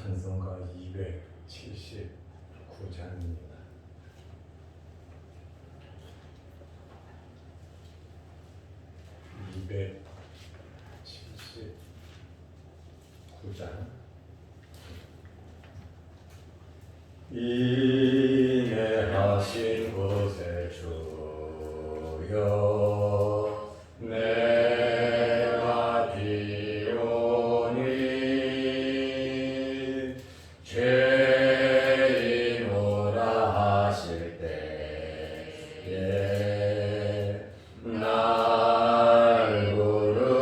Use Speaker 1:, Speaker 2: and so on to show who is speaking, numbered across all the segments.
Speaker 1: 찬송가 279장입니다. 인내하신 곳에 주여 내가 비오니 죄인오라 하실 때에 날 부르소서.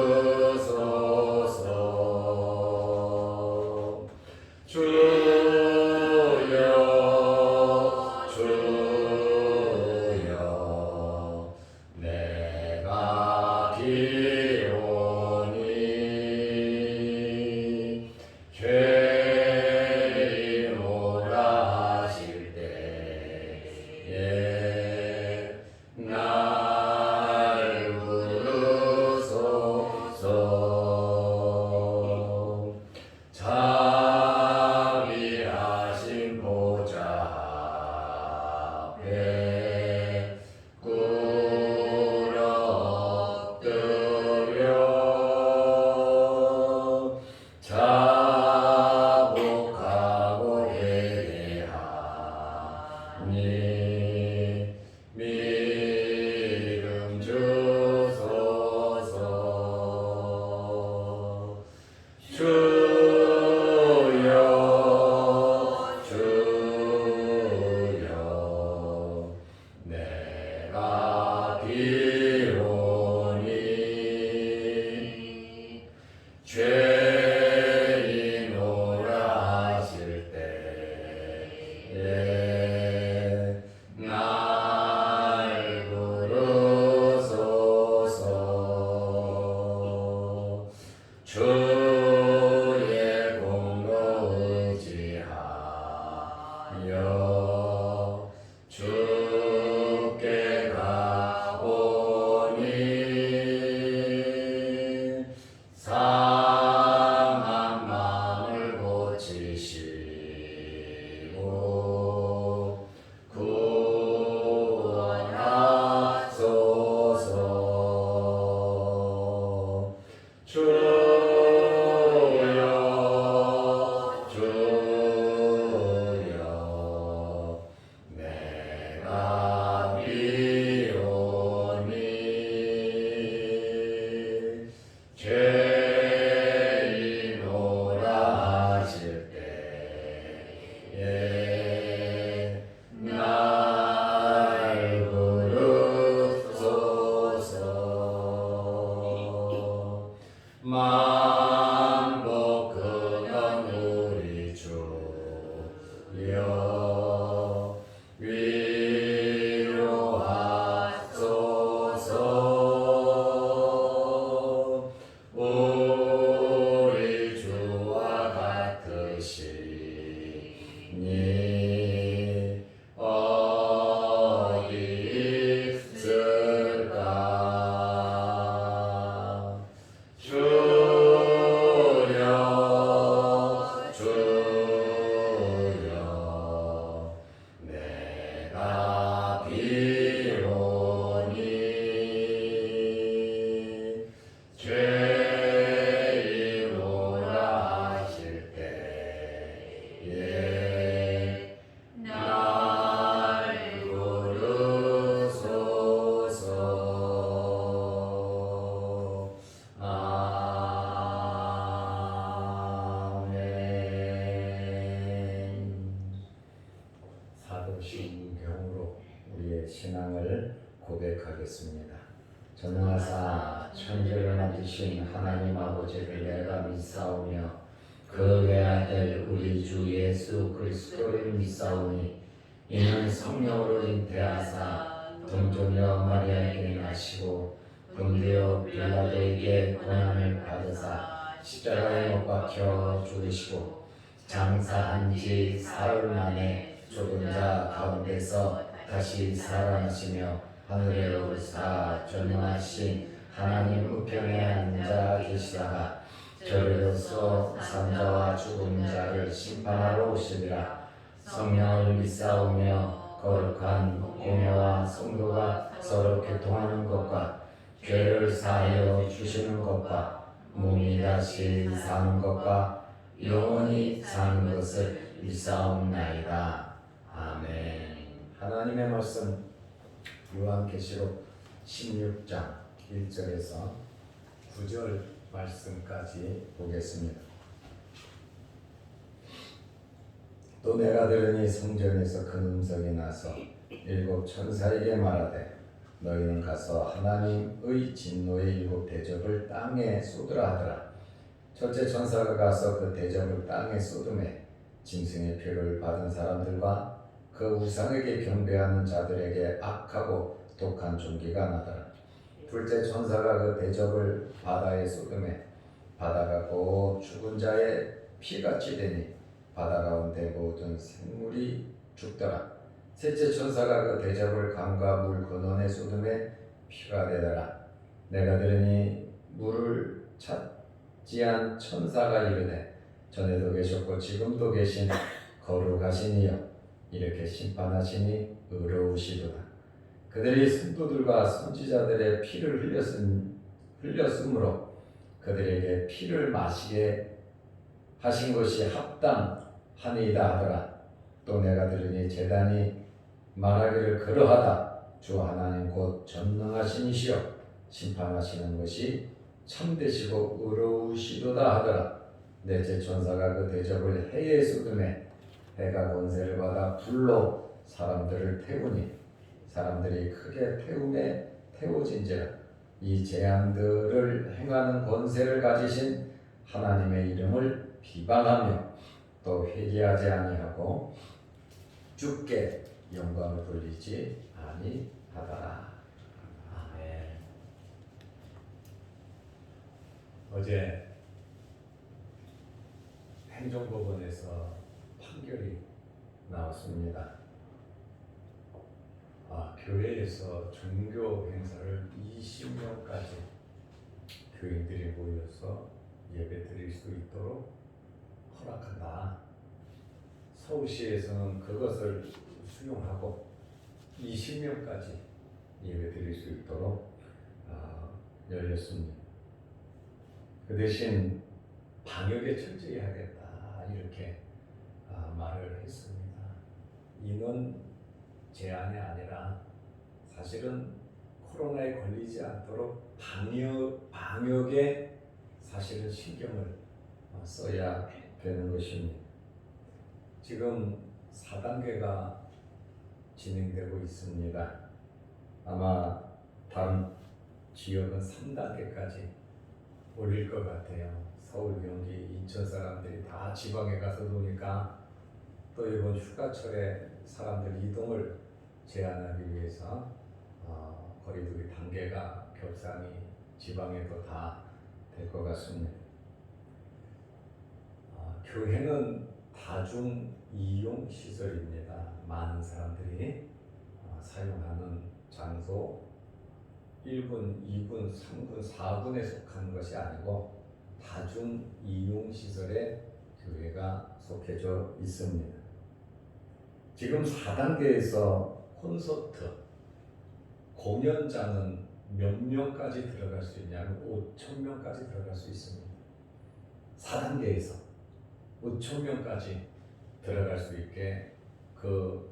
Speaker 1: 주여 내가 비오니 죄인오라 하실 때에 날 부르소서. 자비하신 보좌 앞에 꿇어 엎드려 자복하고 회개하니 믿음 주소서. 주여 내가 비오니 죄인오라 하실 때에 날 부르소서. 주의 공로 의지하여 주께 가오니 상한 마음을 고치시고 구원하소서. 주여 내가 비오니 죄인오라 하실 때에 날 부르소서. 만복 근원 우리 주여 위로하소서. 우리 주와 같으시니 어디 있을까. 주여 내가 비오니 죄인오라 하실 때에 날 부르소서. 사도신경으로 우리의 신앙을 고백하겠습니다. 전능하사 천지를 만드신 하나님 아버지를 내가 믿사오며 그 외아들 우리 주 예수 그리스도를 믿사오니 이는 성령으로 잉태하사 동정녀 마리아에게 나시고 본디오 빌라도에게 고난을 받으사 십자가에 못 박혀 죽으시고 장사한 지 사흘 만에 죽은 자 가운데서 다시 살아나시며 하늘에 오르사 전능하신 하나님 우편에 앉아 계시다가 저리로서 산자와 죽은 자를 심판하러 오시리라. 성령을 믿사오며 거룩한 공회와 성도가 서로 교통하는 것과 죄를 사하여 주시는 것과 몸이 다시 사는 것과 영원히 사는 것을 믿사옵나이다. 아멘. 하나님의 말씀 요한계시록 16장 1절에서 9절 말씀까지 보겠습니다. 또 내가 들으니 성전에서 큰 음성이 나서 일곱 천사에게 말하되 너희는 가서 하나님의 진노의 일곱 대접을 땅에 쏟으라 하더라. 첫째 천사가 가서 그 대접을 땅에 쏟음에 짐승의 표를 받은 사람들과 그 우상에게 경배하는 자들에게 악하고 독한 종기가 나더라. 둘째 천사가 그 대접을 바다에 쏟음에 바다가 곧 죽은 자의 피같이 되니 바다 가운데 모든 생물이 죽더라. 셋째 천사가 그 대접을 강과 물 근원에 쏟음에 피가 되더라. 내가 들으니 물을 찾지한 천사가 이르되 전에도 계셨고 지금도 계신 거룩하신 이여 이렇게 심판하시니 의로우시도다. 그들이 성도들과 선지자들의 피를 흘렸으므로 그들에게 피를 마시게 하신 것이 합당하니이다 하더라. 또 내가 들으니 제단이 말하기를 그러하다. 주 하나님 곧 전능하신 이시여 심판하시는 것이 참되시고 의로우시도다 하더라. 넷째 천사가 그 대접을 해에 쏟음에 해가 권세를 받아 불로 사람들을 태우니 사람들이 크게 태움에 태워진지라. 이 재앙들을 행하는 권세를 가지신 하나님의 이름을 비방하며 또 회개하지 아니하고 주께 영광을 돌리지 아니하더라. 아멘. 어제 행정법원에서 판결이 나왔습니다. 교회에서 종교 행사를 20명까지 교인들이 모여서 예배 드릴 수 있도록 허락한다. 서울시에서는 그것을 수용하고 20명까지 예배 드릴 수 있도록 열렸습니다. 그 대신 방역에 철저히 하겠다 이렇게 말을 했습니다. 인원 제한이 아니라 사실은 코로나에 걸리지 않도록 방역에 사실은 신경을 써야 되는 것입니다. 지금 4단계가 진행되고 있습니다. 아마 다른 지역은 3단계까지 올릴 것 같아요. 서울, 경기, 인천 사람들이 다 지방에 가서 노니까 또 이번 휴가철에 사람들 이동을 제한하기 위해서 거리두기 단계가 격상이 지방에도 다 될 것 같습니다. 교회는 다중 이용 시설입니다. 많은 사람들이 사용하는 장소 1군, 2군, 3군, 4군에 속하는 것이 아니고 다중 이용 시설에 교회가 속해져 있습니다. 지금 4단계에서 콘서트, 공연장은 몇 명까지 들어갈 수 있냐면 5,000명까지 들어갈 수 있습니다. 4단계에서 5,000명까지 들어갈 수 있게 그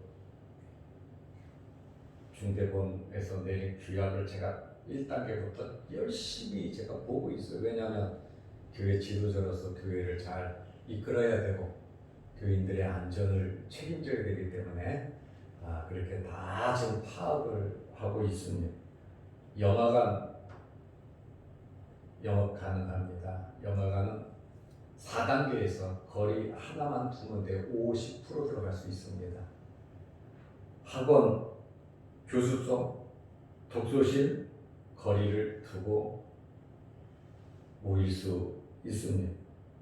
Speaker 1: 중대본에서 내린 규약을 제가 1단계부터 열심히 제가 보고 있어요. 왜냐하면 교회 지도자로서 교회를 잘 이끌어야 되고 교인들의 안전을 책임져야 되기 때문에 그렇게 다 지금 파악을 하고 있습니다. 영화관 영업 가능합니다. 영화관은 4단계에서 거리 하나만 두면 돼 50% 들어갈 수 있습니다. 학원, 교습소, 독서실 거리를 두고 모일 수 있습니다.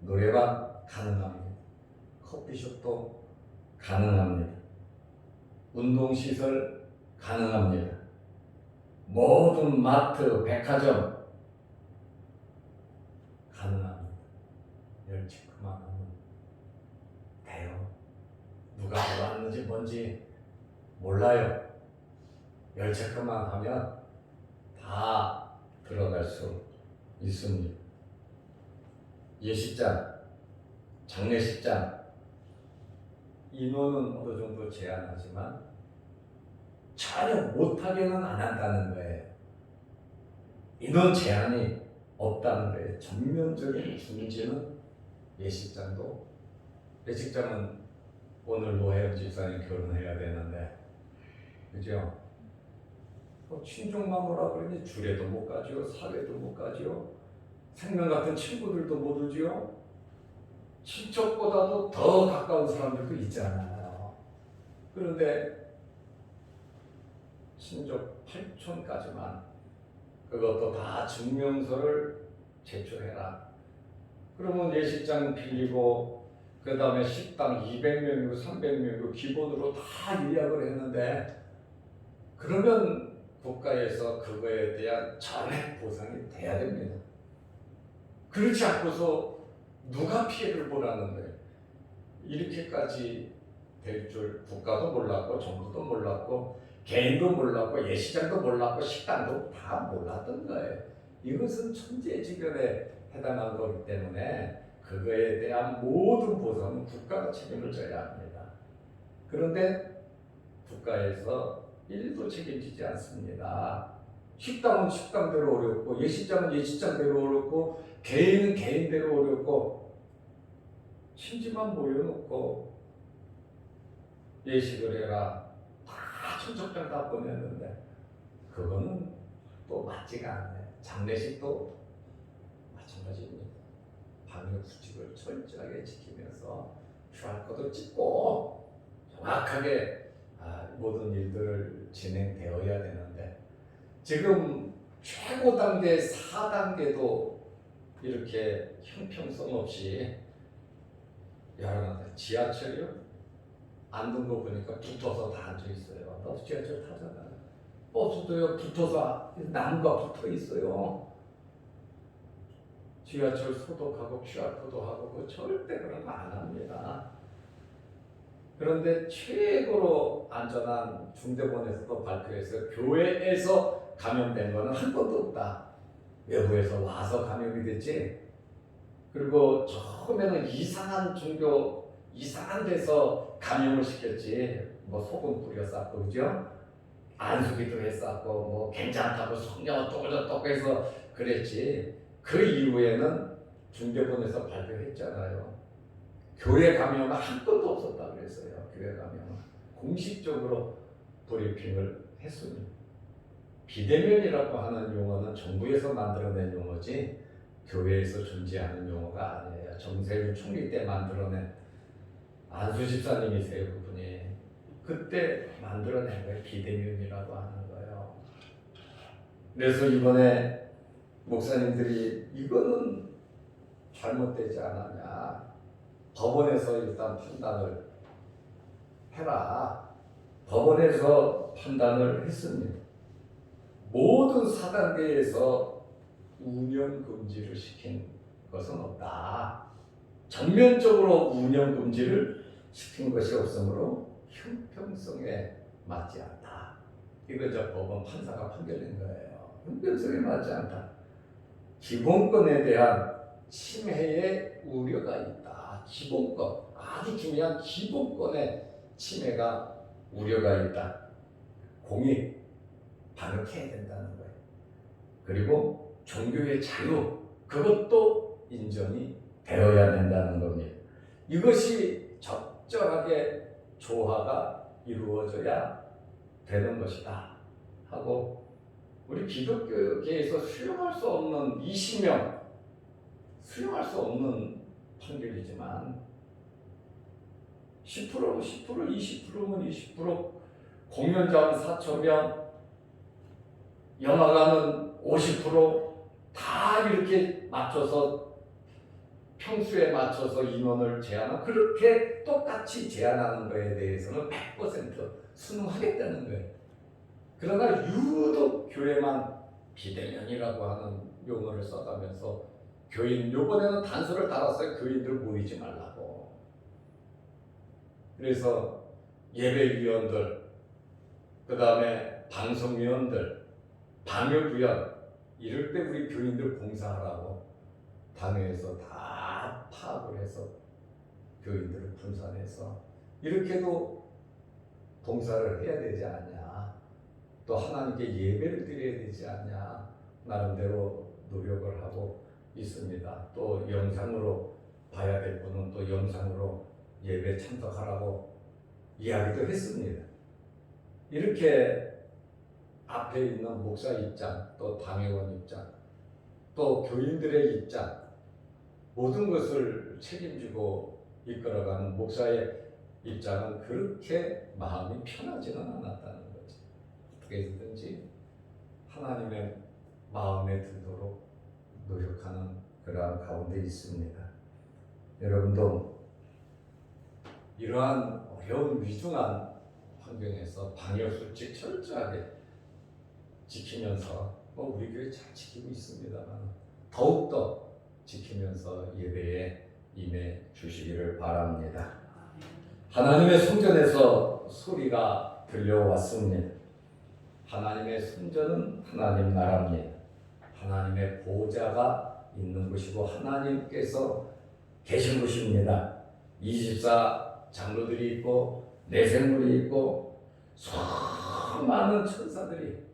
Speaker 1: 노래방 가능합니다. 커피숍도 가능합니다. 운동시설 가능합니다. 모든 마트, 백화점 가능합니다. 건지 뭔지 몰라요. 열체크만 하면 다 들어갈 수 있습니다. 예식장, 장례식장 인원은 어느 정도 제한하지만 전혀 못하게는 안 한다는 거예요. 인원 제한이 없다는 거예요. 전면적인 중지는 예식장도, 예식장은 오늘 노혜연 집사님 결혼해야 되는데, 그죠? 친족만 오라 그러니 주례도 못 가지요, 사례도 못 가지요, 생명 같은 친구들도 못 오지요. 친척보다도 더 가까운 사람들도 있잖아요. 그런데 친족 8촌까지만 그것도 다 증명서를 제출해라. 그러면 예식장 빌리고 그 다음에 식당 200명이고 300명이고 기본으로 다 예약을 했는데, 그러면 국가에서 그거에 대한 전액 보상이 돼야 됩니다. 그렇지 않고서 누가 피해를 보라는 거예요. 이렇게까지 될 줄 국가도 몰랐고 정부도 몰랐고 개인도 몰랐고 예식장도 몰랐고 식당도 다 몰랐던 거예요. 이것은 천재지변에 해당한 거기 때문에 그거에 대한 모든 보상은 국가가 책임을 져야 합니다. 그런데 국가에서 1도 책임지지 않습니다. 식당은 식당대로 어렵고 예식장은 예식장대로 어렵고 개인은 개인대로 어렵고 심지만 모여놓고 예식을 해라 다 청첩장 다 보냈는데 그거는 또 맞지가 않아요. 장례식도 마찬가지입니다. 방역 수칙을 철저하게 지키면서 QR코드 찍고 정확하게 모든 일들을 진행되어야 되는데, 지금 최고 단계 4단계도 이렇게 형평성 없이 여러 가지 지하철이요? 앉은 거 보니까 붙어서 다 앉아 있어요. 나도 지하철 타잖아요. 버스도요 붙어서 나무가 붙어 있어요. 지하철 소독하고 QR코드 하고 그 절대 그런 거 안 합니다. 그런데 최고로 안전한 중대본에서도 발표해서 교회에서 감염된 거는 한 번도 없다. 외부에서 와서 감염이 됐지. 그리고 처음에는 이상한 종교, 이상한 데서 감염을 시켰지. 뭐 소금 뿌려 쌌고, 그죠? 안수기도 했었고, 뭐 괜찮다고 성경 어쩌고저쩌고 해서 그랬지. 그 이후에는 중대본에서 발표했잖아요. 교회 감염은 한 번도 없었다 그랬어요. 교회 감염은 공식적으로 브리핑을 했습니다. 비대면이라고 하는 용어는 정부에서 만들어낸 용어지 교회에서 존재하는 용어가 아니에요. 정세균 총리 때 만들어낸, 안수 집사님이세요, 그분이. 그때 만들어낸 거예요. 비대면이라고 하는 거예요. 그래서 이번에 목사님들이 이거는 잘못되지 않았냐, 법원에서 일단 판단을 해라. 법원에서 판단을 했습니다. 모든 4단계에서 운영 금지를 시킨 것은 없다. 전면적으로 운영 금지를 시킨 것이 없으므로 형평성에 맞지 않다. 이거 저 법원 판사가 판결된 거예요. 형평성에 맞지 않다. 기본권에 대한 침해의 우려가 있다. 기본권, 아주 중요한 기본권의 침해가 우려가 있다. 공익 반응해야 된다는 거예요. 그리고 종교의 자유, 그것도 인정이 되어야 된다는 겁니다. 이것이 적절하게 조화가 이루어져야 되는 것이다 하고, 우리 기독교계에서 수용할 수 없는 20명, 수용할 수 없는 판결이지만 10%면 10%, 20%면 20%, 공연자는 4,000명, 영화관은 50%다 이렇게 맞춰서 평수에 맞춰서 인원을 제한하고 그렇게 똑같이 제한하는 거에 대해서는 100% 순응하겠다는 거예요. 그러나 유독 교회만 비대면이라고 하는 용어를 써가면서 교인, 요번에는 단서를 달았어요. 교인들 모이지 말라고. 그래서 예배위원들, 그 다음에 방송위원들, 방역위원, 이럴 때 우리 교인들 봉사하라고 당회에서 다 파악을 해서 교인들을 분산해서 이렇게도 봉사를 해야 되지 않냐, 또 하나님께 예배를 드려야 되지 않냐, 나름대로 노력을 하고 있습니다. 또 영상으로 봐야 될 분은 또 영상으로 예배 참석하라고 이야기도 했습니다. 이렇게 앞에 있는 목사 입장, 또 당회원 입장, 또 교인들의 입장, 모든 것을 책임지고 이끌어가는 목사의 입장은 그렇게 마음이 편하지는 않았다는 거지. 어떻게든지 하나님의 마음에 들도록 노력하는 그러한 가운데 있습니다. 여러분도 이러한 어려운 위중한 환경에서 방역수칙 철저하게 지키면서 우리 교회 잘 지키고 있습니다만 더욱더 지키면서 예배에 임해 주시기를 바랍니다. 하나님의 성전에서 소리가 들려왔습니다. 하나님의 성전은 하나님 나라입니다. 하나님의 보좌가 있는 곳이고 하나님께서 계신 곳입니다. 24 장로들이 있고 내생물이 있고 수많은 천사들이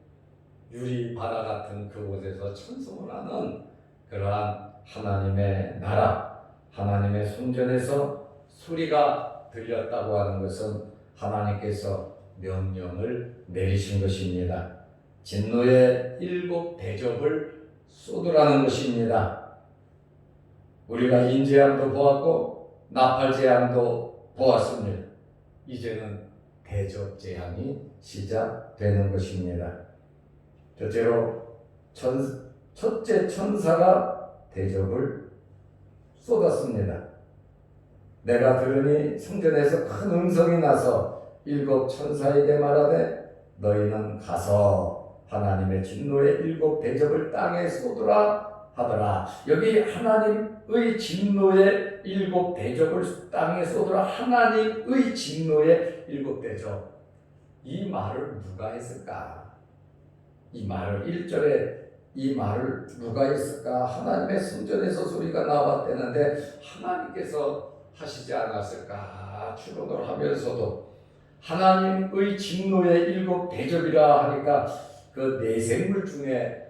Speaker 1: 유리 바다 같은 그곳에서 찬송을 하는 그러한 하나님의 나라, 하나님의 성전에서 소리가 들렸다고 하는 것은 하나님께서 명령을 내리신 것입니다. 진노의 7 대접을 쏟으라는 것입니다. 우리가 인재앙도 보았고 나팔재앙도 보았습니다. 이제는 대접재앙이 시작되는 것입니다. 첫째 천사가 대접을 쏟았습니다. 내가 들으니 성전에서 큰 음성이 나서 7 천사에게 말하되 너희는 가서 하나님의 진노의 7 대접을 땅에 쏟으라 하더라. 여기 하나님의 진노의 7 대접을 땅에 쏟으라, 하나님의 진노의 7 대접, 이 말을 누가 했을까? 이 말을 1절에 이 말을 누가 했을까? 하나님의 성전에서 소리가 나왔다는데 하나님께서 하시지 않았을까? 추론을 하면서도 하나님의 진노의 7 대접이라 하니까 그 내생물 중에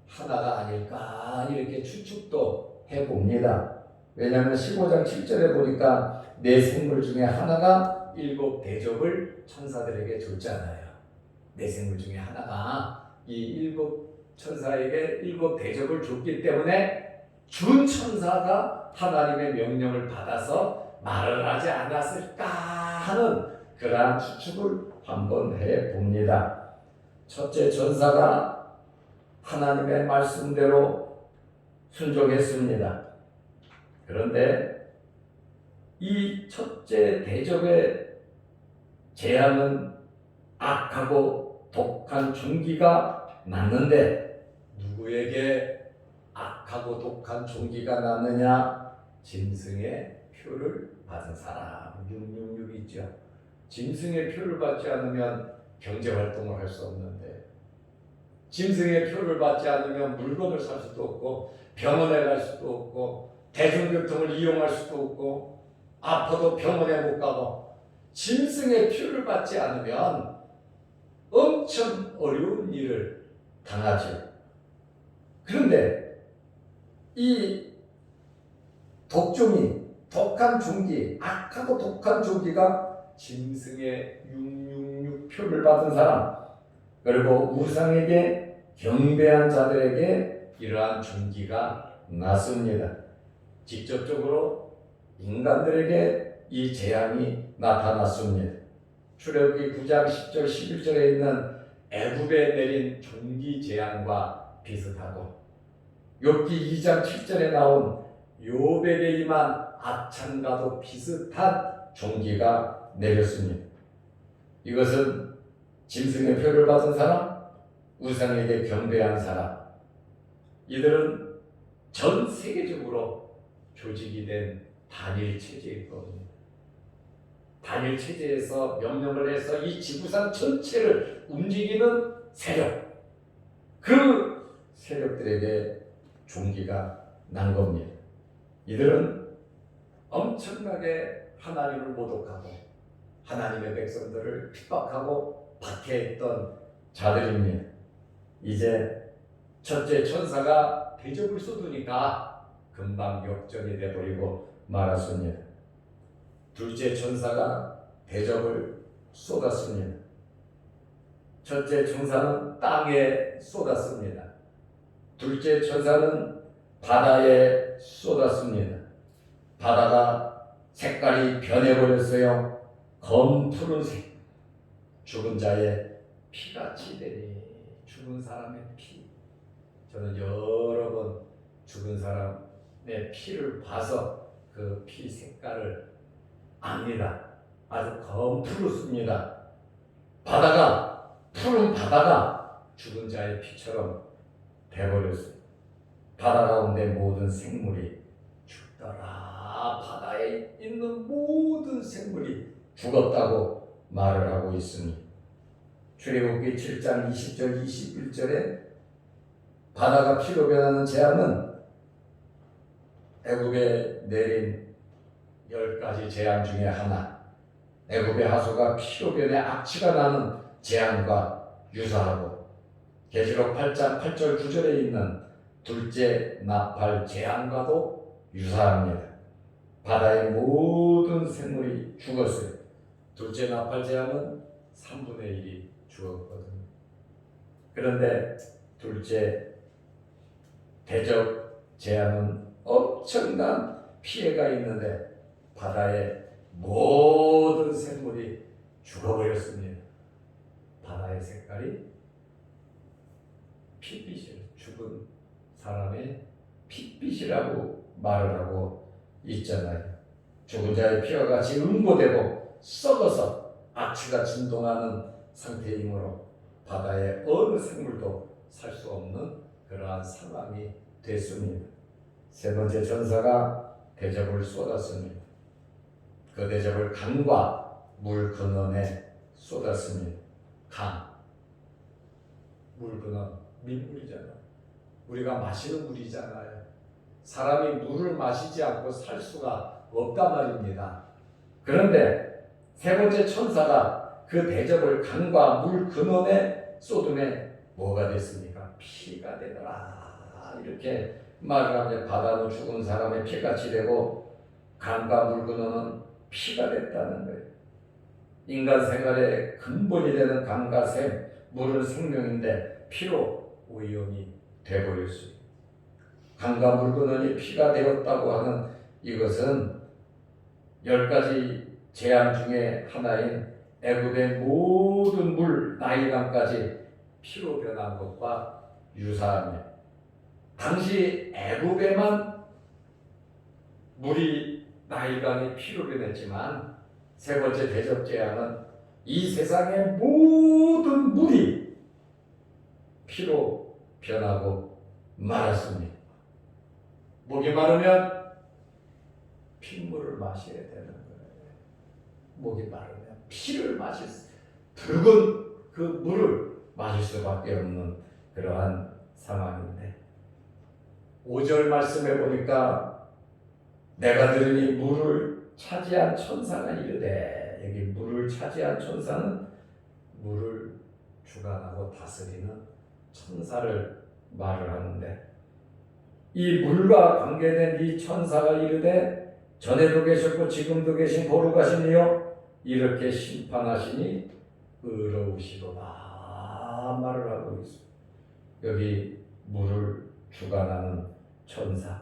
Speaker 1: 하나가 아닐까 이렇게 추측도 해봅니다. 왜냐하면 15장 7절에 보니까 내생물 중에 하나가 7 대접을 천사들에게 줬잖아요. 내생물 중에 하나가 이 7 천사에게 7 대접을 줬기 때문에 준 천사가 하나님의 명령을 받아서 말을 하지 않았을까 하는 그러한 추측을 한번 해봅니다. 첫째 천사가 하나님의 말씀대로 순종했습니다. 그런데 이 첫째 대접의 재앙은 악하고 독한 종기가 났는데 누구에게 악하고 독한 종기가 났느냐? 짐승의 표를 받은 사람, 666 있죠. 짐승의 표를 받지 않으면 경제활동을 할 수 없는데, 짐승의 표를 받지 않으면 물건을 살 수도 없고 병원에 갈 수도 없고 대중교통을 이용할 수도 없고 아파도 병원에 못 가고, 짐승의 표를 받지 않으면 엄청 어려운 일을 당하죠. 그런데 이 독종이, 독한 종기, 악하고 독한 종기가 짐승의 666 표를 받은 사람, 그리고 우상에게 경배한 자들에게 이러한 종기가 났습니다. 직접적으로 인간들에게 이 재앙이 나타났습니다. 출애굽기 9장 10절 11절에 있는 애굽에 내린 종기 재앙과 비슷하고, 욥기 2장 7절에 나온 욥에게 임한 악창과도 비슷한 종기가 내렸습니다. 이것은 짐승의 표를 받은 사람, 우상에게 경배한 사람, 이들은 전 세계적으로 조직이 된 단일 체제일 겁니다. 단일 체제에서 명령을 해서 이 지구상 전체를 움직이는 세력, 그 세력들에게 종기가 난 겁니다. 이들은 엄청나게 하나님을 모독하고 하나님의 백성들을 핍박하고 박해했던 자들입니다. 이제 첫째 천사가 대접을 쏟으니까 금방 역전이 돼버리고 말았습니다. 둘째 천사가 대접을 쏟았습니다. 첫째 천사는 땅에 쏟았습니다. 둘째 천사는 바다에 쏟았습니다. 바다가 색깔이 변해버렸어요. 검푸른색. 죽은 자의 피같이 되니, 죽은 사람의 피. 저는 여러 번 죽은 사람의 피를 봐서 그 피 색깔을 압니다. 아주 검푸르습니다. 바다가, 푸른 바다가 죽은 자의 피처럼 돼버렸어요. 바다 가운데 모든 생물이 죽더라. 바다에 있는 모든 생물이 죽었다고 말을 하고 있습니다. 출애굽기 7장 20절 21절에 바다가 피로 변하는 재앙은 애굽에 내린 10가지 재앙 중에 하나, 애굽의 하수가 피로 변해 악취가 나는 재앙과 유사하고, 계시록 8장 8절 9절에 있는 둘째 나팔 재앙과도 유사합니다. 바다의 모든 생물이 죽었어요. 둘째 나팔 재앙은 3분의 1이 죽었거든요. 그런데 둘째 대접 재앙은 엄청난 피해가 있는데 바다의 모든 생물이 죽어버렸습니다. 바다의 색깔이 핏빛이에요. 죽은 사람의 핏빛이라고 말을 하고 있잖아요. 죽은 자의 피와 같이 응고되고 썩어서 악취가 진동하는 상태이므로 바다의 어느 생물도 살 수 없는 그러한 상황이 됐습니다. 세 번째 천사가 대접을 쏟았습니다. 그 대접을 강과 물 근원에 쏟았습니다. 강, 물 근원, 민물이잖아요. 우리가 마시는 물이잖아요. 사람이 물을 마시지 않고 살 수가 없단 말입니다. 그런데 세 번째 천사가 그 대접을 강과 물 근원에 쏟음에 뭐가 됐습니까? 피가 되더라. 이렇게 말을 하면 바다는 죽은 사람의 피같이 되고 강과 물 근원은 피가 됐다는 거예요. 인간 생활의 근본이 되는 강과 샘, 물은 생명인데 피로 오염이 되어버렸어요. 강과 물 근원이 피가 되었다고 하는 이것은 10가지 재앙 중에 하나인 애굽의 모든 물 나일강까지 피로 변한 것과 유사합니다. 당시 애굽에만 물이 나일강이 피로 변했지만 세 번째 대접 재앙은 이 세상의 모든 물이 피로 변하고 말았습니다. 목이 마르면 핏물을 마셔야 되는 거예요. 목이 마르면 피를 마실 수, 붉은 그 물을 마실 수밖에 없는 그러한 상황인데 5절 말씀해 보니까 내가 들으니 물을 차지한 천사가 이르되, 여기 물을 차지한 천사는 물을 주관하고 다스리는 천사를 말을 하는데, 이 물과 관계된 이 천사가 이르되 전에도 계셨고 지금도 계신 거룩하시니요 이렇게 심판하시니 의로우시도다 말을 하고 있습니다. 여기 물을 주관하는 천사,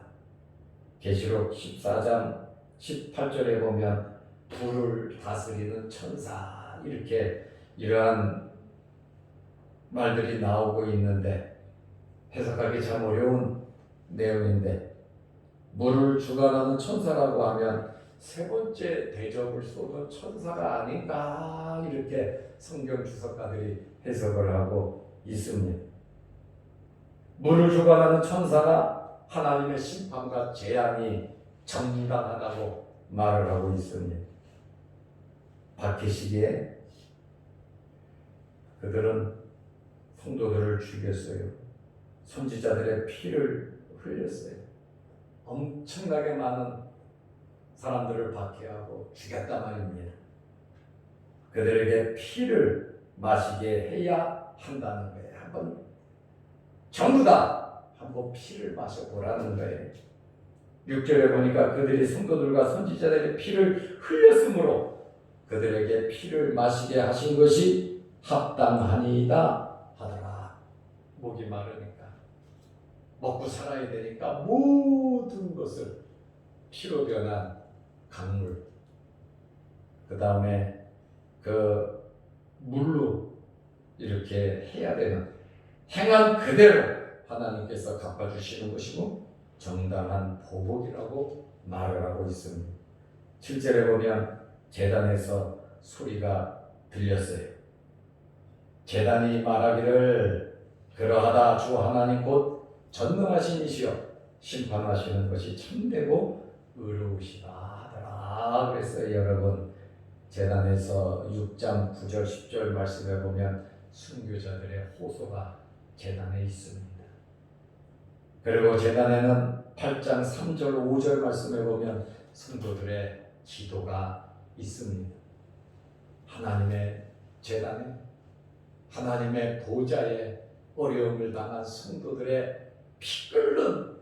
Speaker 1: 계시록 14장 18절에 보면 불을 다스리는 천사, 이렇게 이러한 말들이 나오고 있는데 해석하기 참 어려운 내용인데, 물을 주관하는 천사라고 하면 세 번째 대접을 쏟은 천사가 아닌가, 이렇게 성경 주석가들이 해석을 하고 있습니다. 물을 주관하는 천사가 하나님의 심판과 재앙이 정당하다고 말을 하고 있습니다. 박해시기에 그들은 성도들을 죽였어요. 선지자들의 피를 흘렸어요. 엄청나게 많은 사람들을 박해하고 죽였단 말입니다. 그들에게 피를 마시게 해야 한다는 거예요. 한번 전부 다 한번 피를 마셔보라는 거예요. 6절에 보니까 그들이 성도들과 선지자들의 피를 흘렸으므로 그들에게 피를 마시게 하신 것이 합당하니이다 하더라. 목이 마르니까 먹고 살아야 되니까 모든 것을 피로 변한 강물, 그 다음에 그 물로 이렇게 해야 되는, 행한 그대로 하나님께서 갚아주시는 것이고 정당한 보복이라고 말을 하고 있습니다. 7절에 보면 제단에서 소리가 들렸어요. 제단이 말하기를 그러하다 주 하나님 곧 전능하신 이시여 심판하시는 것이 참되고 의로우시다 하더라. 그랬어요. 여러분, 제단에서 6장 9절 10절 말씀에 보면 순교자들의 호소가 제단에 있습니다. 그리고 제단에는 8장 3절 5절 말씀에 보면 성도들의 기도가 있습니다. 하나님의 제단에, 하나님의 보좌에 어려움을 당한 성도들의 피 끓는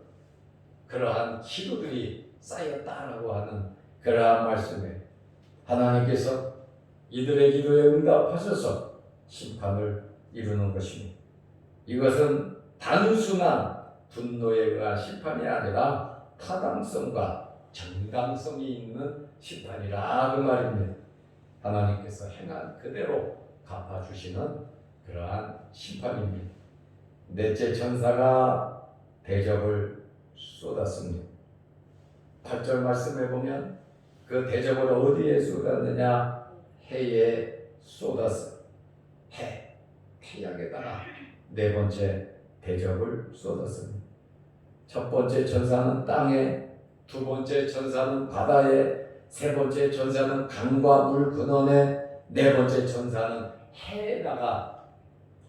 Speaker 1: 그러한 기도들이 쌓였다라고 하는 그러한 말씀에 하나님께서 이들의 기도에 응답하셔서 심판을 이루는 것입니다. 이것은 단순한 분노에 의한 심판이 아니라 타당성과 정당성이 있는 심판이라 그 말입니다. 하나님께서 행한 그대로 갚아주시는 그러한 심판입니다. 넷째 천사가 대접을 쏟았습니다. 8절 말씀에 보면 그 대접을 어디에 쏟았느냐? 해에 쏟았어요. 해, 태양에다가 네 번째 대접을 쏟았습니다. 첫 번째 천사는 땅에, 두 번째 천사는 바다에, 세 번째 천사는 강과 물 근원에, 네 번째 천사는 해에다가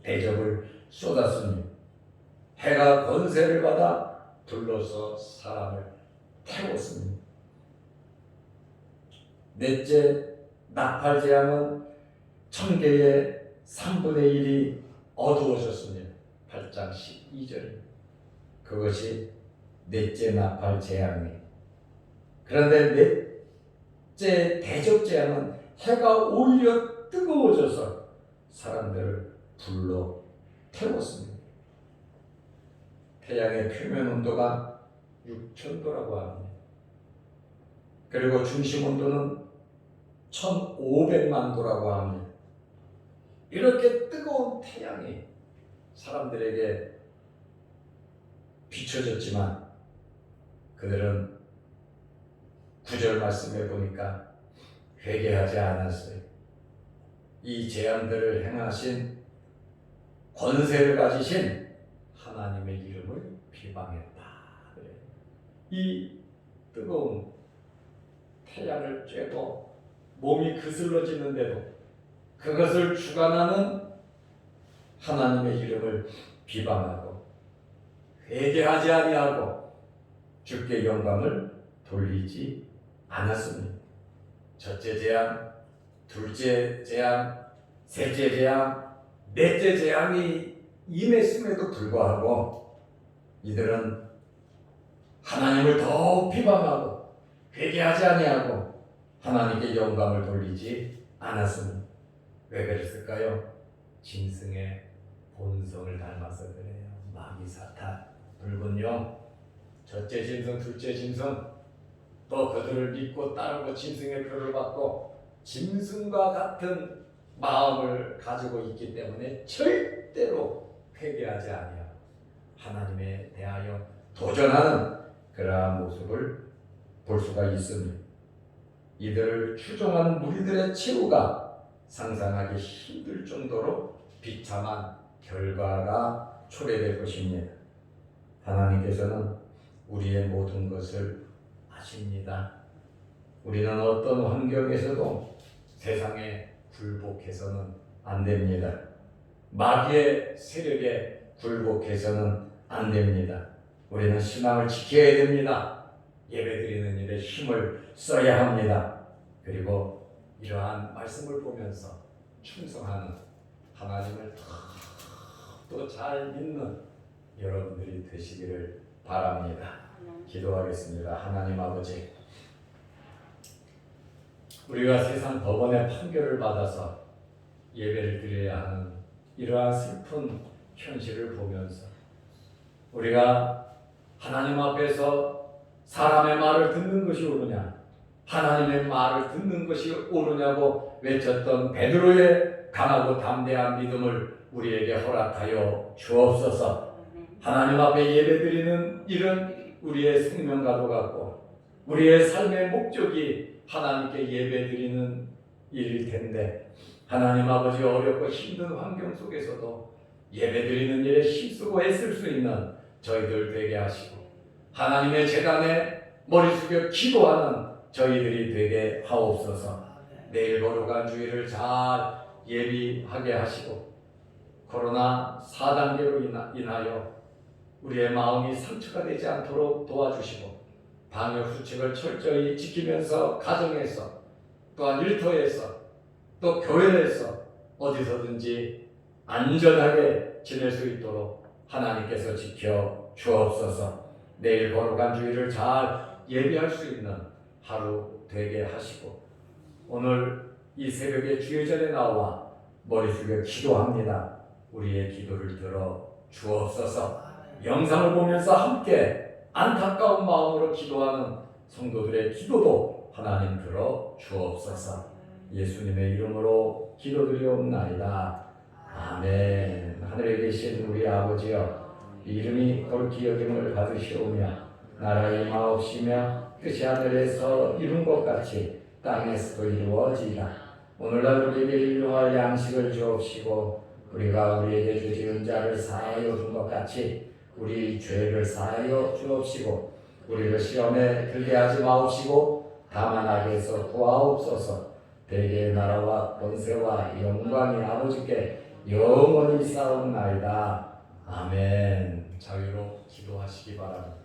Speaker 1: 대접을 쏟았습니다. 해가 권세를 받아 둘러서 사람을 태웠습니다. 넷째 나팔 재앙은 천개의 3분의 1이 어두워졌습니다. 8장 12절. 그것이 넷째 나팔 재앙이에요. 그런데 넷째 대접 재앙은 해가 오히려 뜨거워져서 사람들을 불러 태웠습니다. 태양의 표면 온도가 6,000도라고 합니다. 그리고 중심 온도는 1,500만 도라고 합니다. 이렇게 뜨거운 태양이 사람들에게 비춰졌지만 그들은 9절 말씀에 보니까 회개하지 않았어요. 이 재앙들을 행하신 권세를 가지신 하나님의 이름을 비방했다. 이 뜨거운 태양을 쬐고 몸이 그슬러지는데도 그것을 주관하는 하나님의 이름을 비방하고 회개하지 아니하고 주께 영광을 돌리지 않았습니다. 첫째 재앙, 둘째 재앙, 셋째 재앙, 넷째 재앙이 임했음에도 불구하고 이들은 하나님을 더 비방하고 회개하지 아니하고 하나님께 영광을 돌리지 않았습니다. 왜 그랬을까요? 짐승의 본성을 닮아서 그래요. 마귀 사탄, 붉은 영, 첫째 짐승, 둘째 짐승, 또 그들을 믿고 따르고 짐승의 표를 받고 짐승과 같은 마음을 가지고 있기 때문에 절대로 회개하지 아니하고 하나님에 대하여 도전하는 그러한 모습을 볼 수가 있습니다. 이들을 추종하는 무리들의 최후가 상상하기 힘들 정도로 비참한 결과가 초래될 것입니다. 하나님께서는 우리의 모든 것을 아십니다. 우리는 어떤 환경에서도 세상에 굴복해서는 안 됩니다. 마귀의 세력에 굴복해서는 안 됩니다. 우리는 신앙을 지켜야 됩니다. 예배드리는 일에 힘을 써야 합니다. 그리고 이러한 말씀을 보면서 충성하는 하나님을 또 잘 믿는 여러분들이 되시기를 바랍니다. 기도하겠습니다. 하나님 아버지, 우리가 세상 법원의 판결을 받아서 예배를 드려야 하는 이러한 슬픈 현실을 보면서 우리가 하나님 앞에서 사람의 말을 듣는 것이 옳으냐, 하나님의 말을 듣는 것이 옳으냐고 외쳤던 베드로의 강하고 담대한 믿음을 우리에게 허락하여 주옵소서. 하나님 앞에 예배드리는 일은 우리의 생명과도 같고 우리의 삶의 목적이 하나님께 예배드리는 일일 텐데, 하나님 아버지, 어렵고 힘든 환경 속에서도 예배드리는 일에 힘쓰고 애쓸 수 있는 저희들 되게 하시고, 하나님의 제단에 머리 숙여 기도하는 저희들이 되게 하옵소서. 내일 거룩한 주일을 잘 예비하게 하시고, 코로나 4단계로 인하여 우리의 마음이 상처가 되지 않도록 도와주시고, 방역 수칙을 철저히 지키면서 가정에서, 또한 일터에서, 또 교회에서 어디서든지 안전하게 지낼 수 있도록 하나님께서 지켜 주옵소서. 내일 거룩한 주일을 잘 예비할 수 있는 하루 되게 하시고, 오늘 이 새벽에 주의 전에 나와 머리 숙여 기도합니다. 우리의 기도를 들어 주옵소서. 영상을 보면서 함께 안타까운 마음으로 기도하는 성도들의 기도도 하나님 들어 주옵소서. 예수님의 이름으로 기도드리옵나이다. 아멘. 하늘에 계신 우리 아버지여, 이름이 거룩히 여김을 받으시오며 나라의 마옵시며 뜻이 하늘에서 이룬 것 같이 땅에서도 이루어지이다. 오늘날 우리에게 일용할 양식을 주옵시고, 우리가 우리에게 죄지은 자를 사하여 준 것 같이 우리 죄를 사하여 주옵시고, 우리를 시험에 들게 하지 마옵시고 다만 악에서 구하옵소서. 대개의 나라와 권세와 영광이 아버지께 영원히 싸움나이다. 아멘. 자유로 기도하시기 바랍니다.